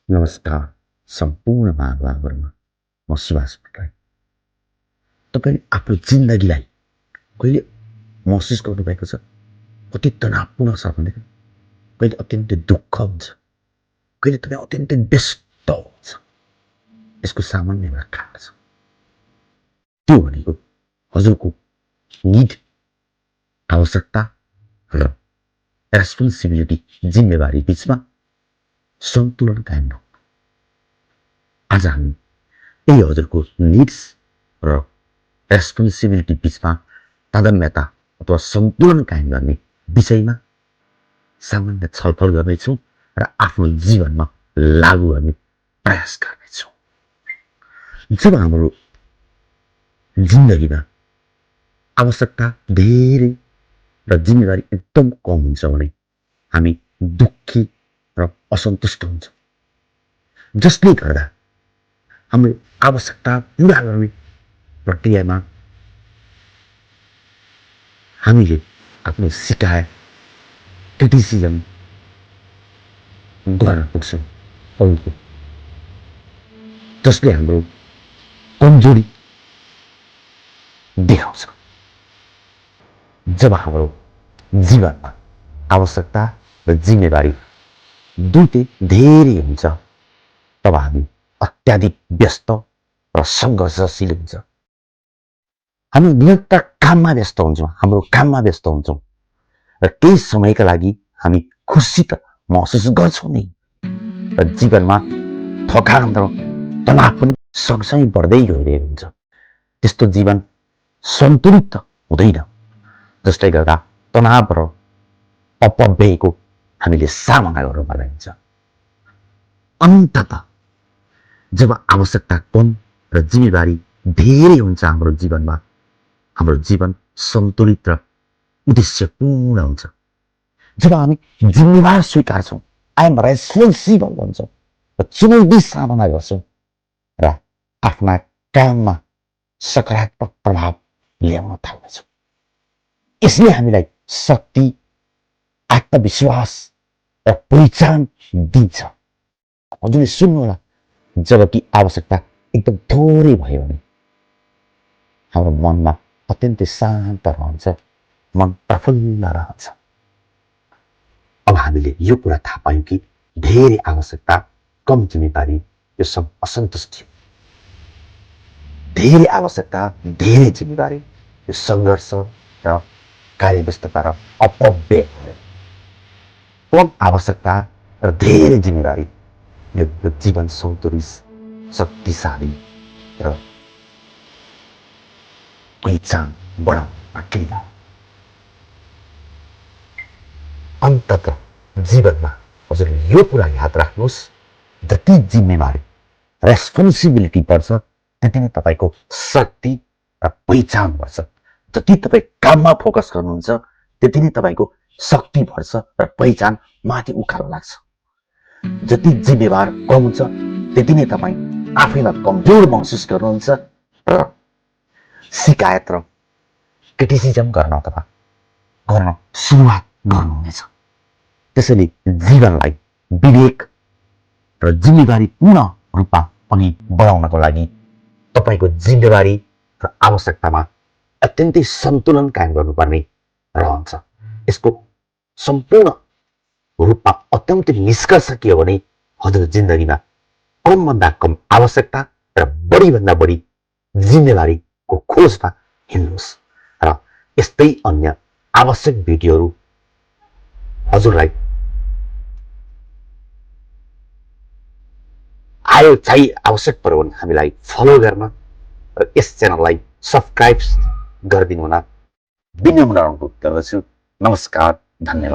नमस्कार सम्पूर्ण महानुभावहरुमा म सुभाष भट्टराई। तपाईले आफ्नो जिन्दगीलाई कहिले महसुस गर्नुभएको छ? कति तनावपूर्ण छ भने कहिले अत्यन्तै दुःख हुन्छ, कहिले तपाईँ अत्यन्तै व्यस्त हुन्छ। यसको सामान्य एउटा कारण छ। त्यो भनेको हजुरको निड, आवश्यकता र रेस्पोन्सिबिलिटी, जिम्मेवारी बीचमा सन्तुलन कायम नहुनु। आज हामी यही हजुरको निड्स र रेस्पोन्सिबिलिटी बीचमा तारतम्यता अथवा सन्तुलन कायम गर्ने विषयमा सामान्य छलफल गर्नेछौँ र आफ्नो जीवनमा लागू गर्ने प्रयास गर्नेछौँ। जब हाम्रो जिन्दगीमा आवश्यकता धेरै र जिम्मेवारी एकदम कम हुन्छ भने हामी दुःखी र असन्तुष्ट हुन्छौँ, जसले गर्दा हाम्रो आवश्यकता पूरा गर्ने प्रक्रियामा हामीले आफ्नो शिकायत, क्रिटिसिजम गर्न पुग्छौँ अरूको, जसले हाम्रो कमजोरी देखाउँछ। जब हाम्रो जीवनमा आवश्यकता र जिम्मेवारी दुईटै धेरै हुन्छ तब हामी अत्याधिक व्यस्त र सङ्घर्षशील हुन्छ। हामी निरन्तर काममा व्यस्त हुन्छौँ, हाम्रो काममा व्यस्त हुन्छौँ र केही समयका लागि हामी खुसी त महसुस गर्छौँ नै, र जीवनमा थकान र तनाव पनि सँगसँगै बढ्दै गइरहेको हुन्छ। त्यस्तो जीवन सन्तुलित त हुँदैन, जसले गर्दा तनाव र अपव्ययको हामीले सामना गर्नु पर्ने हुन्छ। अन्ततः जब आवश्यकता कम र जिम्मेवारी धेरै हुन्छ हाम्रो जीवनमा, हाम्रो जीवन सन्तुलित र उद्देश्यपूर्ण हुन्छ। जब हामी जिम्मेवार स्वीकार्छौँ, आई एम रेस्पोन्सिबल भन्छौँ र चुनौती सामना गर्छौँ र आफ्ना काममा सकारात्मक प्रभाव ल्याउन थाल्छौँ। यसले हामीलाई शक्ति, आत्मविश्वास र पहिचान दिन्छ। हजुरले सुन्नुहोला, जबकि आवश्यकता एकदम थोरै भयो भने हाम्रो मनमा अत्यन्तै शान्त रहन्छ, मन प्रफुल्ल रहन्छ। अब हामीले यो कुरा थाहा पायौँ कि धेरै आवश्यकता, कम जिम्मेवारी यो सब असन्तुष्टि, धेरै आवश्यकता, धेरै जिम्मेवारी यो सङ्घर्ष र कार्यव्यस्तता र अपव्यय, कम आवश्यकता र धेरै जिम्मेवारी यो जीवन सन्तुलित, शक्तिशाली र पहिचान बढाउने प्रक्रिया। अन्ततः जीवनमा हजुरले यो कुरा याद राख्नुहोस्, जति जिम्मेवारी, रेस्पोन्सिबिलिटी बढ्छ त्यति नै तपाईँको शक्ति र पहिचान बढ्छ। जति तपाईँ काममा फोकस गर्नुहुन्छ त्यति नै तपाईँको शक्ति बढ्छ र पहिचान माथि उकालो लाग्छ। जति जिम्मेवार कम हुन्छ त्यति नै तपाईँ आफैलाई कमजोर महसुस गर्नुहुन्छ र शिकायत र क्रिटिसिजम गर्न अथवा गर्न सुरुवात गर्नुहुनेछ। त्यसैले जीवनलाई विवेक र जिम्मेवारीपूर्ण रूपमा अघि बढाउनको लागि तपाईँको जिम्मेवारी र आवश्यकतामा अत्यन्तै सन्तुलन कायम गर्नुपर्ने रहन्छ। यसको सम्पूर्ण रूपमा अत्यन्तै निष्कर्ष के हो भने हजुर जिन्दगीमा कमभन्दा कम आवश्यकता र बढीभन्दा बढी जिम्मेवारीको खोजमा हिँड्नुहोस् र यस्तै अन्य आवश्यक भिडियोहरू हजुरलाई आयो चाहिँ आवश्यक पर्यो भने हामीलाई फलो गर्न र यस च्यानललाई सब्सक्राइब गरिदिनु हुन विनम्र अनुरोध गर्दछु। नमस्कार, धन्यवाद।